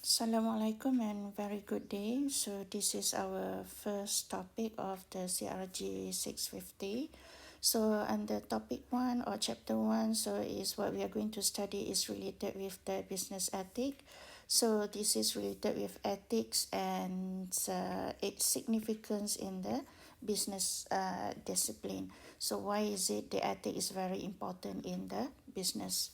Assalamualaikum and very good day. So this is our first topic of the CRG 650. So under topic 1 or chapter 1, so is what we are going to study is related with the business ethic. So this is related with ethics and its significance in the business discipline. So why is it the ethic is very important in the business?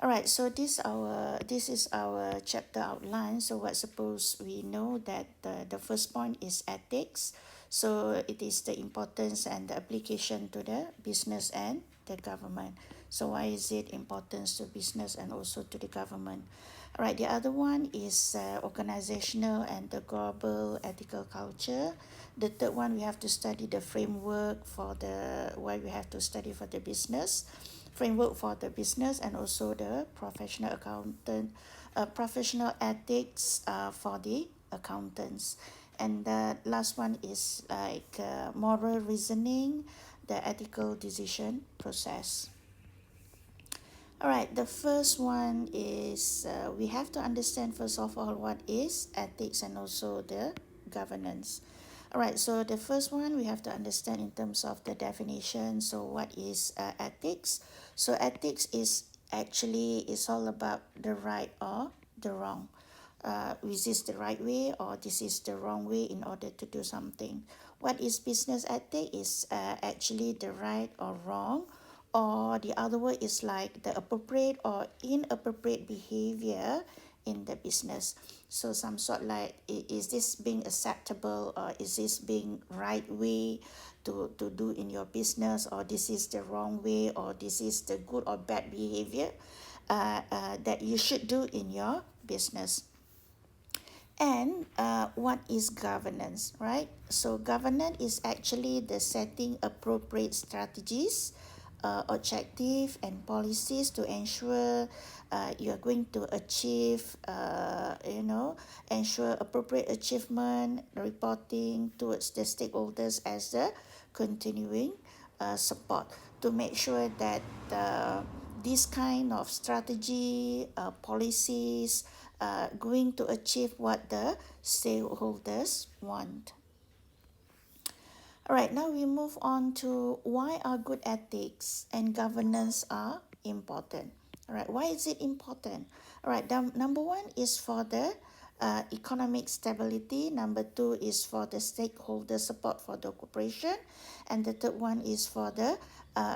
All right, so this is our chapter outline. So what suppose we know that the first point is ethics. So it is the importance and the application to the business and the government. So why is it importance to business and also to the government? All right, the other one is organizational and the global ethical culture. The third one, we have to study the framework for the why we have to study for the business framework for the business and also the professional ethics for the accountants. And the last one is like moral reasoning, the ethical decision process. All right, the first one is we have to understand first of all what is ethics and also the governance. All right, so the first one we have to understand in terms of the definition. So what is ethics? So ethics is all about the right or the wrong. Is this the right way or this is the wrong way in order to do something? What is business ethic is actually the right or wrong, or the other word is like the appropriate or inappropriate behavior in the business. So some sort like is this being acceptable or is this being right way to do in your business, or this is the wrong way, or this is the good or bad behavior that you should do in your business. And what is governance, right? So governance is actually the setting appropriate strategies, objective and policies to ensure you are going to achieve, ensure appropriate achievement, reporting towards the stakeholders as the continuing support to make sure that this kind of strategy, policies, going to achieve what the stakeholders want. All right, now we move on to why are good ethics and governance are important. All right, why is it important? All right, number one is for the economic stability. Number two is for the stakeholder support for the corporation. And the third one is for the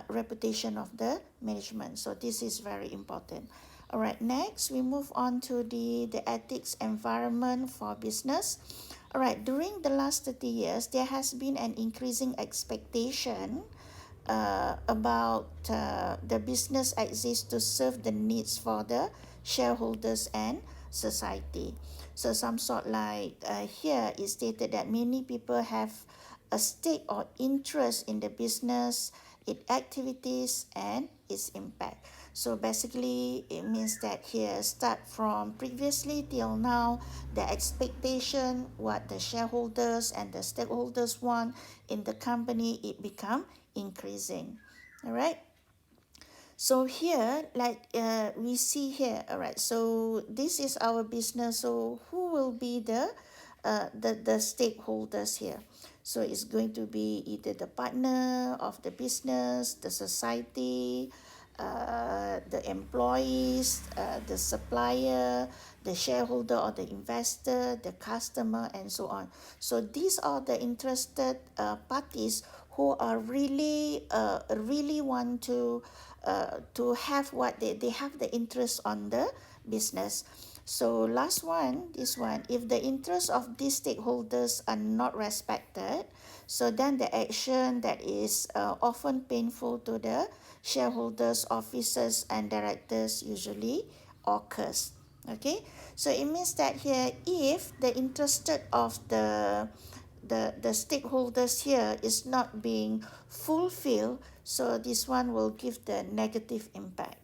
reputation of the management. So this is very important. All right, next we move on to the ethics environment for business. All right, during the last 30 years, there has been an increasing expectation about the business exists to serve the needs for the shareholders and society. So some sort like here is stated that many people have a stake or interest in the business, its activities and its impact. So basically it means that here start from previously till now, the expectation what the shareholders and the stakeholders want in the company, it become increasing. All right, so here like we see here, all right, so this is our business. So who will be the stakeholders here? So it's going to be either the partner of the business, the society, the employees, the supplier, the shareholder or the investor, the customer, and so on. So these are the interested parties who are really want to have what they have the interest on the business. So last one, this one, if the interests of these stakeholders are not respected, so then the action that is often painful to the shareholders, officers and directors usually occurs. Okay, so it means that here if the interested of the stakeholders here is not being fulfilled, so this one will give the negative impact.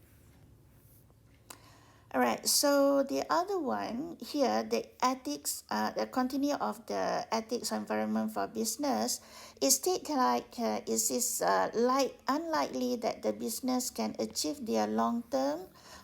All right, so the other one here, the ethics, the continue of the ethics environment for business, is state like is like unlikely that the business can achieve their long-term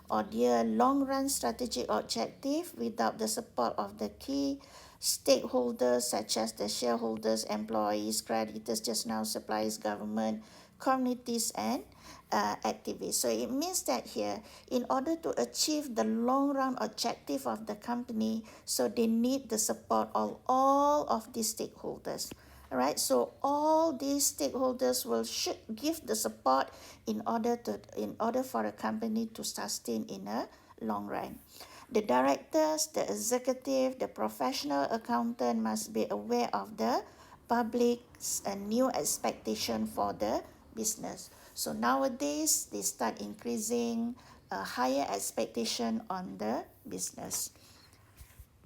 or their long-run strategic objective without the support of the key stakeholders such as the shareholders, employees, creditors, just now suppliers, government, communities, and activists. So it means that here, in order to achieve the long-run objective of the company, so they need the support of all of these stakeholders. All right, so all these stakeholders should give the support in order for a company to sustain in a long run. The directors, the executive, the professional accountant must be aware of the public's new expectation for the business. So nowadays, they start increasing a higher expectation on the business.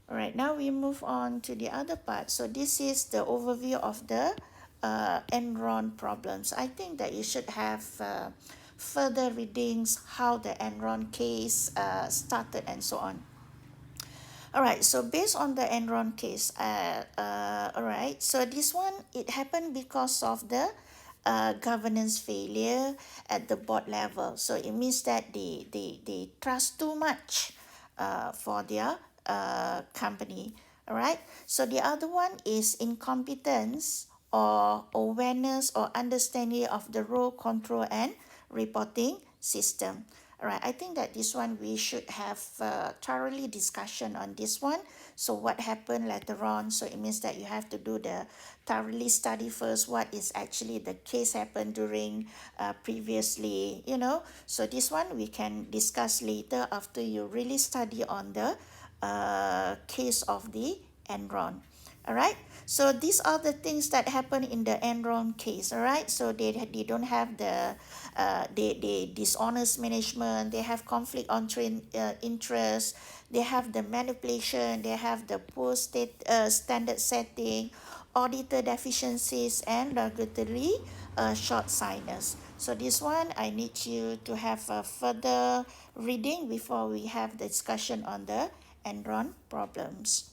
All right, now we move on to the other part. So this is the overview of the Enron problems. I think that you should have further readings how the Enron case started and so on. All right, so based on the Enron case, all right, so this one, it happened because of the governance failure at the board level. So it means that they trust too much for their company. All right, so the other one is incompetence or awareness or understanding of the role, control, and reporting system. All right, I think that this one we should have thoroughly discussion on this one. So what happened later on? So it means that you have to do the thoroughly study first what is actually the case happened during previously, you know. So this one we can discuss later after you really study on the case of the Enron. All right, so these are the things that happen in the Enron case. All right, so they don't have the they dishonest management, they have conflict on interest, they have the manipulation, they have the poor standard setting, auditor deficiencies, and regulatory short-sightedness. So this one I need you to have a further reading before we have the discussion on the Enron problems.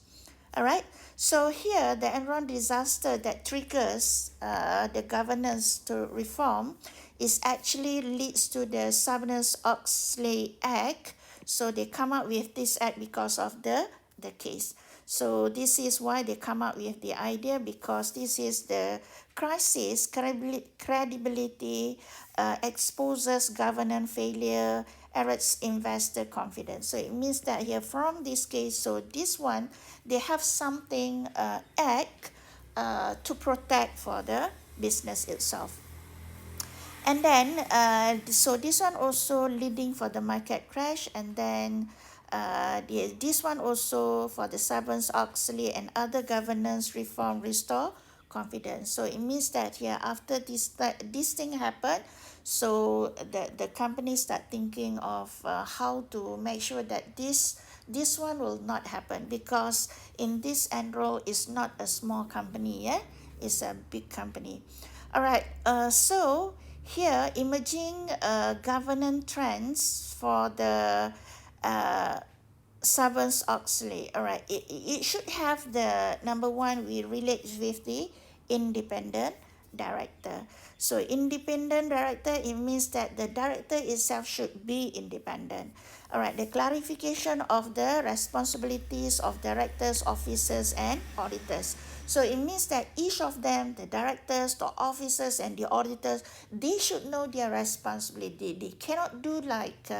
All right, so here the Enron disaster that triggers the governance to reform is actually leads to the Sarbanes-Oxley Act. So they come up with this act because of the case. So this is why they come up with the idea, because this is the crisis, credibility, exposes governance failure, erodes investor confidence. So it means that here from this case, so this one, they have something act to protect for the business itself. And then so this one also leading for the market crash, and then this one also for the Sarbanes-Oxley and other governance reform restore confidence. So it means that here after this thing happened, so the company start thinking of how to make sure that this one will not happen, because in this Enron is not a small company, yeah, it's a big company. All right, so here emerging governance trends for the Sarbanes-Oxley. All right, it should have the number one, we relate with the independent director. So independent director, it means that the director itself should be independent. All right, the clarification of the responsibilities of directors, officers, and auditors. So it means that each of them, the directors, the officers, and the auditors, they should know their responsibility. They cannot do like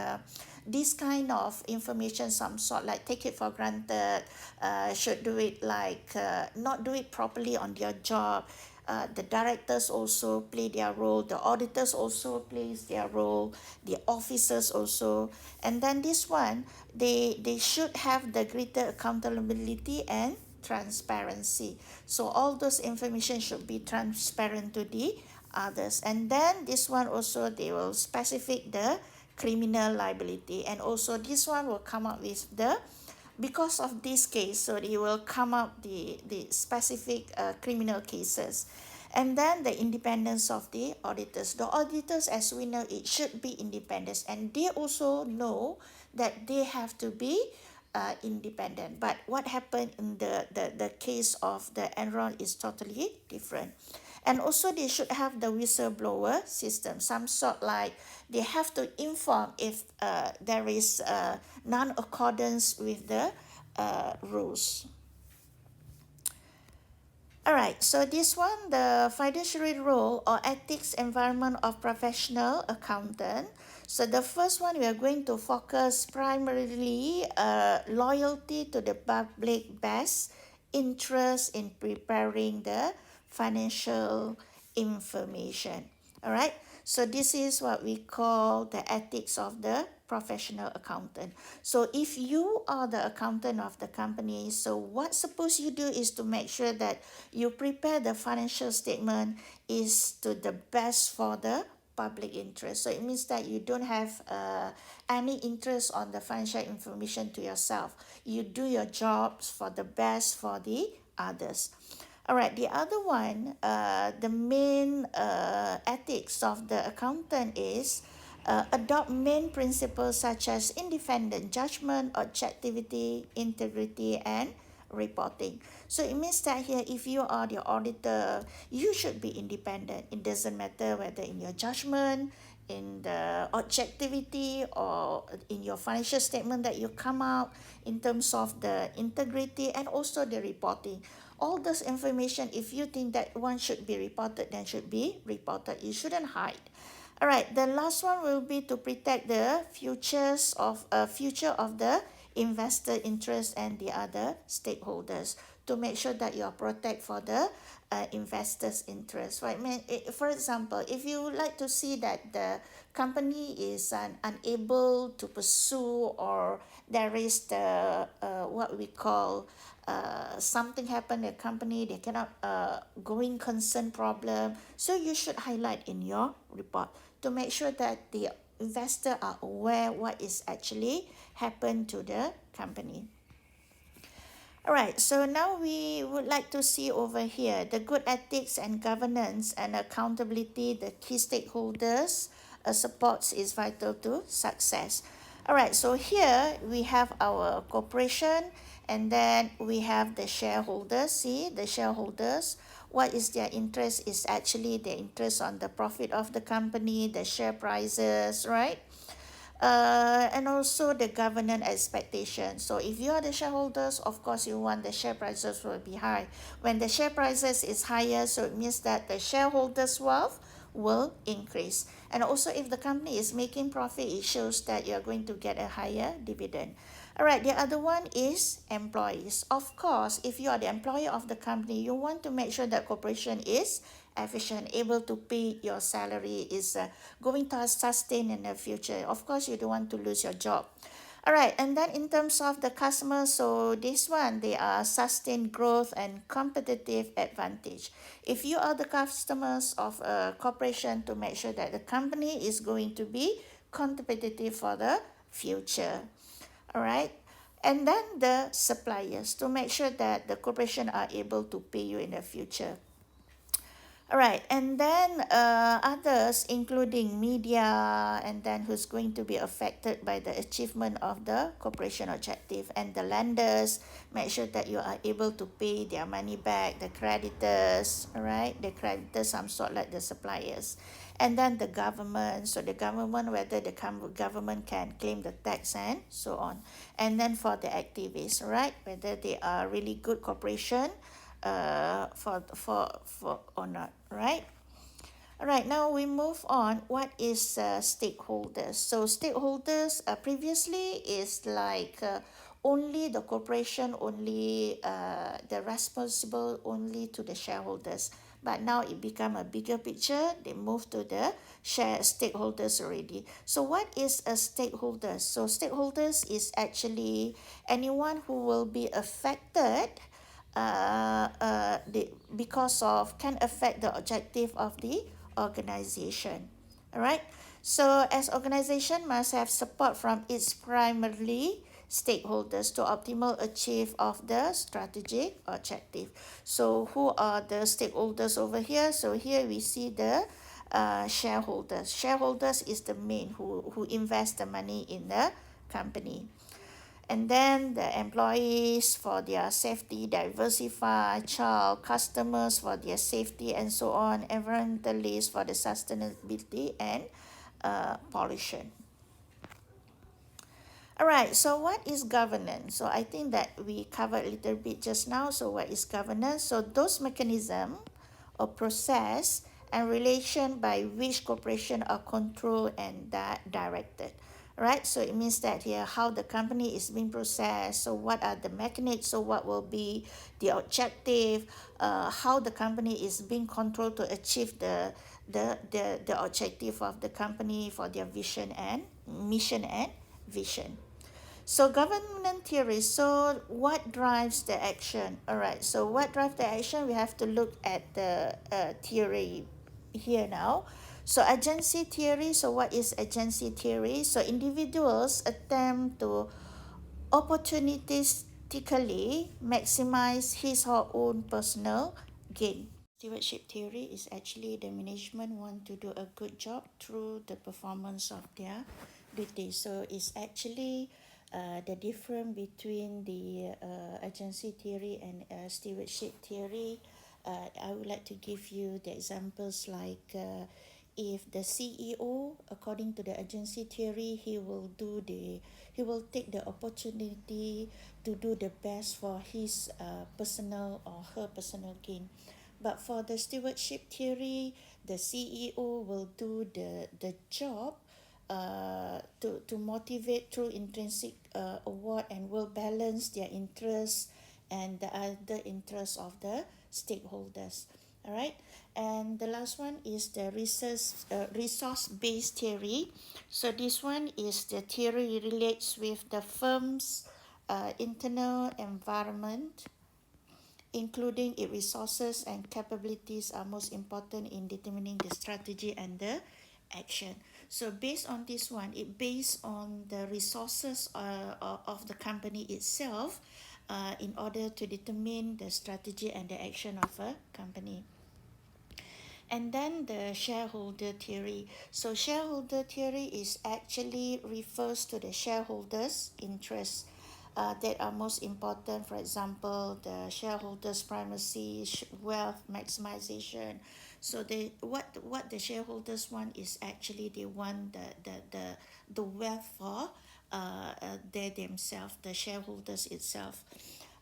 this kind of information, some sort like take it for granted, should do it like not do it properly on their job. The directors also play their role, the auditors also plays their role, the officers also. And then this one, they should have the greater accountability and transparency. So all those information should be transparent to the others. And then this one also, they will specify the criminal liability, and also this one will come up with the, because of this case, so they will come up the specific criminal cases. And then the independence of the auditors. The auditors, as we know, it should be independent, and they also know that they have to be independent. But what happened in the case of the Enron is totally different. And also they should have the whistleblower system, some sort like they have to inform if there is non-accordance with the rules. Alright, so this one, the fiduciary role or ethics environment of professional accountant. So the first one, we are going to focus primarily loyalty to the public best interest in preparing the financial information. Alright, so this is what we call the ethics of the professional accountant. So if you are the accountant of the company, so what suppose you do is to make sure that you prepare the financial statement is to the best for the public interest. So it means that you don't have any interest on the financial information to yourself. You do your jobs for the best for the others. Alright, the other one, the main ethics of the accountant is adopt main principles such as independent judgment, objectivity, integrity, and reporting. So it means that here, if you are the auditor, you should be independent. It doesn't matter whether in your judgment, in the objectivity, or in your financial statement that you come out, in terms of the integrity and also the reporting. All this information, if you think that one should be reported, then should be reported. You shouldn't hide. Alright, the last one will be to protect the future of the investor interest and the other stakeholders, to make sure that you are protect for the investors interest. Right? For example, if you would like to see that the company is unable to pursue, or there is the what we call something happen in the company, they cannot going concern problem, so you should highlight in your report to make sure that the investor are aware what is actually happened to the company. Alright, so now we would like to see over here the good ethics and governance and accountability, the key stakeholders supports is vital to success. Alright, so here we have our corporation, and then we have the shareholders. See, the shareholders, what is their interest is actually the interest on the profit of the company, the share prices, right? And also the governance expectation. So if you are the shareholders, of course you want the share prices will be high. When the share prices is higher, so it means that the shareholders' wealth will increase. And also if the company is making profit, it shows that you're going to get a higher dividend. Alright, the other one is employees. Of course, if you are the employer of the company, you want to make sure that corporation is efficient, able to pay your salary, is going to sustain in the future. Of course, you don't want to lose your job. Alright, and then in terms of the customers, so this one, they are sustained growth and competitive advantage. If you are the customers of a corporation, to make sure that the company is going to be competitive for the future. Alright, and then the suppliers, to make sure that the corporation are able to pay you in the future. Alright, and then others including media, and then who's going to be affected by the achievement of the corporation objective, and the lenders, make sure that you are able to pay their money back, the creditors, alright, the creditors, some sort like the suppliers. And then the government, so the government, whether the government can claim the tax and so on. And then for the activists, right, whether they are really good corporation for or not, right? Alright, now we move on. What is stakeholders? So stakeholders previously is like only the corporation, only the responsible only to the shareholders. But now it become a bigger picture. They move to the stakeholders already. So what is a stakeholder? So stakeholders is actually anyone who will be affected because of, can affect the objective of the organization. Alright, so as organization must have support from its primarily stakeholders to optimal achieve of the strategic objective. So who are the stakeholders over here? So here we see the shareholders. Shareholders is the main who invest the money in the company. And then the employees for their safety, diversify, child, customers for their safety and so on, environmentalists for the sustainability and pollution. All right, so what is governance? So I think that we covered a little bit just now. So what is governance? So those mechanism or process and relation by which corporation are controlled and directed. Right, so it means that here how the company is being processed. So what are the mechanisms? So what will be the objective? How the company is being controlled to achieve the objective of the company for their vision and mission and vision. So governance theory. So what drives the action? All right. So what drives the action? We have to look at the theory here now. So agency theory. So what is agency theory? So individuals attempt to opportunistically maximize his or own personal gain. Stewardship theory is actually the management want to do a good job through the performance of their duties. So it's actually the difference between the agency theory and stewardship theory. I would like to give you the examples like if the CEO, according to the agency theory, he will take the opportunity to do the best for his personal or her personal gain. But for the stewardship theory, the CEO will do the job to motivate through intrinsic award and will balance their interests and the other interests of the stakeholders. All right. And the last one is the resource-based theory. So this one is the theory relates with the firm's internal environment, including its resources and capabilities are most important in determining the strategy and the action. So based on this one, it based on the resources of the company itself in order to determine the strategy and the action of a company. And then the shareholder theory. So shareholder theory is actually refers to the shareholders' interests that are most important. For example, the shareholders' primacy, wealth maximization. So they what the shareholders want is actually they want the wealth for they themselves, the shareholders itself.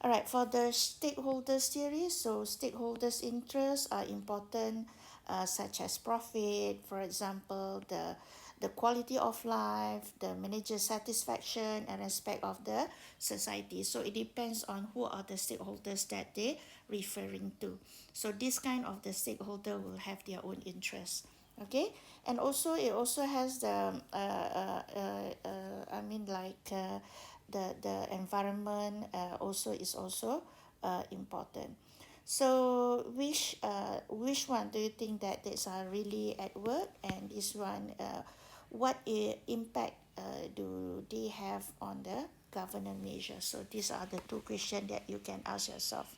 All right, for the stakeholders theory, so stakeholders' interests are important, such as profit, for example, the quality of life, the manager satisfaction, and respect of the society. So it depends on who are the stakeholders that they referring to. So this kind of the stakeholder will have their own interests. Okay, and also it also has the I mean like the environment also is also important. So which one do you think that these are really at work, and this one what impact do they have on the governance measure? So these are the two questions that you can ask yourself.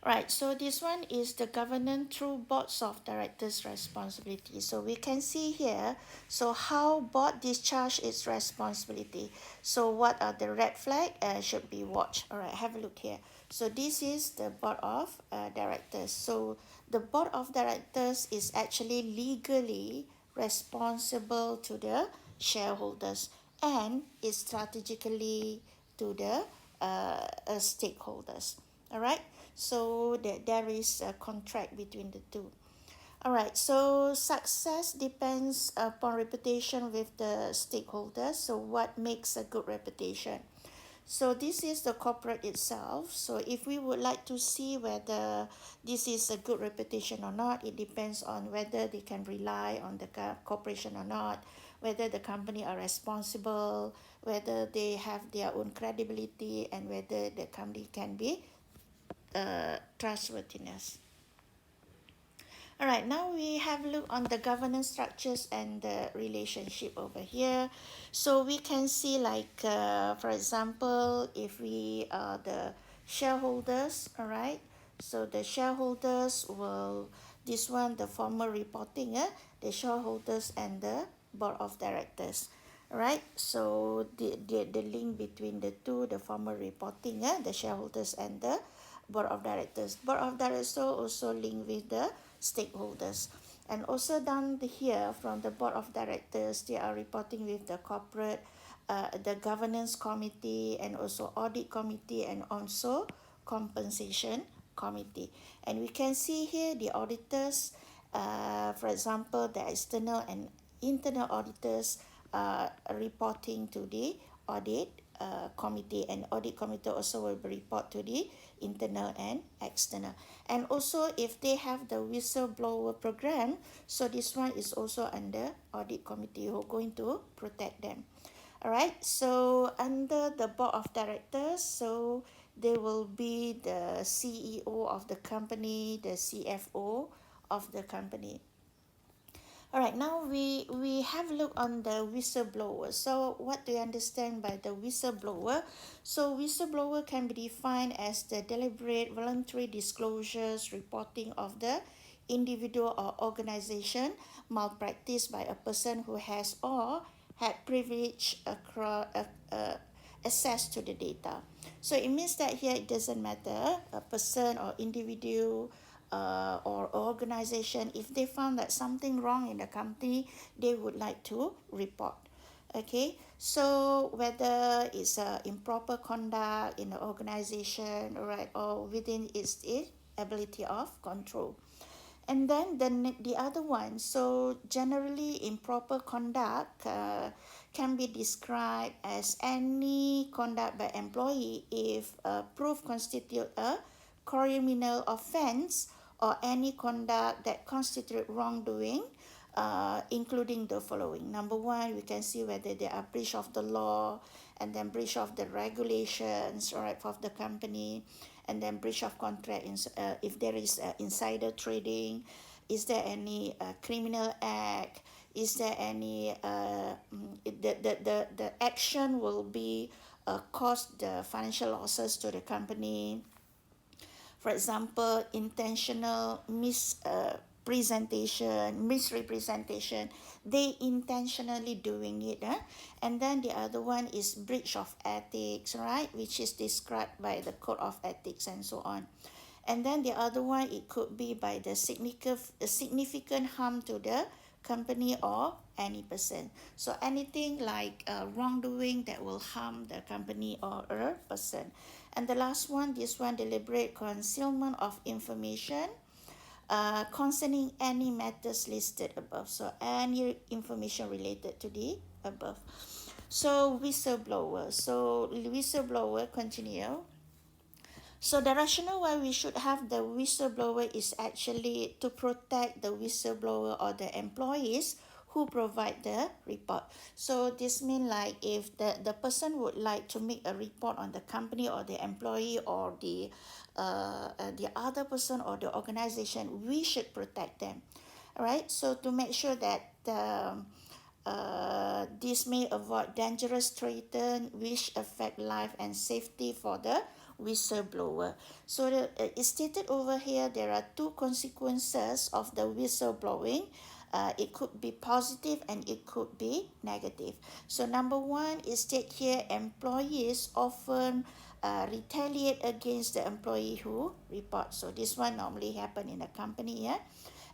Right, so this one is the governance through boards of directors responsibility. So we can see here, so how board discharge its responsibility. So what are the red flag should be watched. All right, have a look here. So this is the board of directors. So the board of directors is actually legally responsible to the shareholders and is strategically to the stakeholders. All right, so that there is a contract between the two. All right, so success depends upon reputation with the stakeholders. So what makes a good reputation? So this is the corporate itself. So if we would like to see whether this is a good reputation or not, it depends on whether they can rely on the corporation or not, whether the company are responsible, whether they have their own credibility, and whether the company can be trustworthiness. All right, now we have a look on the governance structures and the relationship over here. So we can see like, for example, if we are the shareholders, all right, so the shareholders will, this one, the formal reporting, the shareholders and the board of directors. right? So the link between the two, the formal reporting, the shareholders and the board of directors. Board of directors also link with the stakeholders. And also down here from the board of directors, they are reporting with the corporate, the governance committee, and also audit committee, and also compensation committee. And we can see here the auditors, for example, the external and internal auditors reporting to the audit committee, and audit committee also will report to the internal and external. And also if they have the whistleblower program, so this one is also under audit committee who are going to protect them. All right, so under the board of directors, so there will be the CEO of the company, the CFO of the company. All right, now we have a look on the whistleblower. So what do you understand by the whistleblower? So whistleblower can be defined as the deliberate voluntary disclosures reporting of the individual or organization malpractice by a person who has or had privilege across access to the data. So it means that here it doesn't matter a person or individual or organization, if they found that something wrong in the company, they would like to report. Okay, so whether it's improper conduct in the organization, right, or within its ability of control. And then the other one, so generally improper conduct can be described as any conduct by employee if proof constitute a criminal offense, or any conduct that constitute wrongdoing, including the following. Number one, we can see whether there are breach of the law, and then breach of the regulations, right, of the company, and then breach of contract if there is insider trading. Is there any criminal act? Is there any the action will be cause the financial losses to the company? For example, intentional misrepresentation, they intentionally doing it. And then the other one is breach of ethics, right, which is described by the code of ethics and so on. And then the other one, it could be by the significant harm to the company or any person. So anything like wrongdoing that will harm the company or a person. And the last one, this one, deliberate concealment of information concerning any matters listed above. So any information related to the above. So whistleblower. So whistleblower, continue. So the rationale why we should have the whistleblower is actually to protect the whistleblower or the employees who provide the report. So this means like if the person would like to make a report on the company or the employee or the other person or the organization, we should protect them. All right, so to make sure that this may avoid dangerous threats which affect life and safety for the whistleblower. So it's stated over here there are two consequences of the whistleblowing. It could be positive and it could be negative. So number one is state here, employees often retaliate against the employee who reports. So this one normally happen in a company, yeah.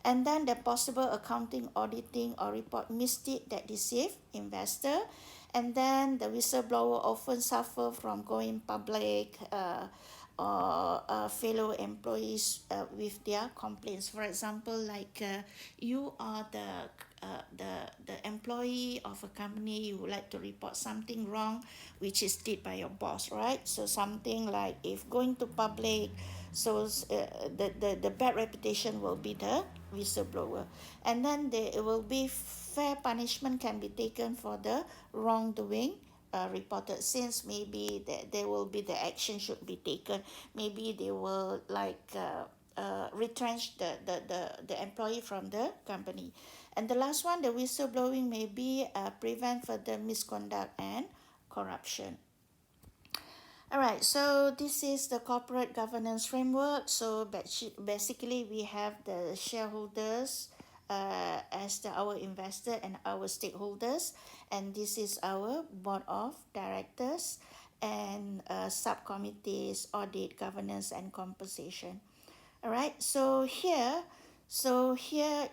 And then the possible accounting, auditing, or report misdeed that deceive investor. And then the whistleblower often suffer from going public or fellow employees with their complaints. For example, like you are the employee of a company, you would like to report something wrong which is did by your boss, right? So something like if going to public, so the bad reputation will be the whistleblower. And then there will be fair punishment can be taken for the wrongdoing reported, since maybe there will be the action should be taken. Maybe they will like retrench the employee from the company. And the last one, the whistleblowing may be prevent further misconduct and corruption. All right, so this is the corporate governance framework. So basically we have the shareholders, as our investor and our stakeholders, and this is our board of directors and subcommittees, audit, governance, and compensation. All right, so here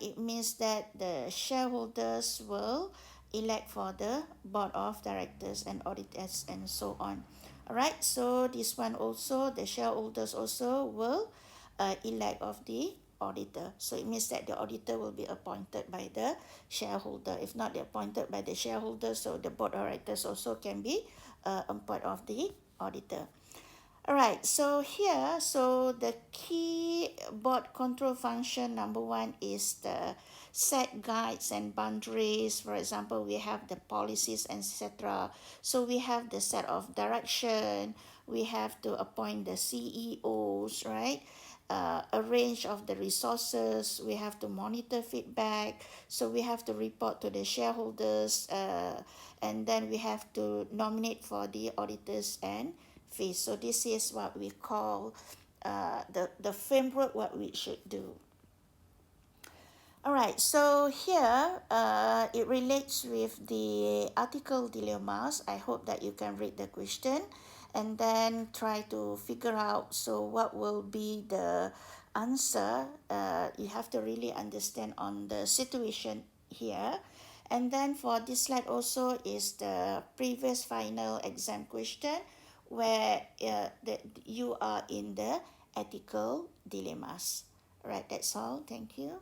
it means that the shareholders will elect for the board of directors and auditors and so on. All right, so this one also, the shareholders also will elect of the auditor. So it means that the auditor will be appointed by the shareholder. If not appointed by the shareholder, so the board of directors also can be a part of the auditor. All right, so here, so the key board control function number one is the set guides and boundaries. For example, we have the policies, etc. So we have the set of direction. We have to appoint the CEOs, right? Arrange of the resources. We have to monitor feedback. So we have to report to the shareholders, and then we have to nominate for the auditors and fees. So this is what we call the framework what we should do. All right, so here it relates with the article dilemmas. I hope that you can read the question and then try to figure out so what will be the answer. You have to really understand on the situation here. And then for this slide also is the previous final exam question where you are in the ethical dilemmas. All right, that's all. Thank you.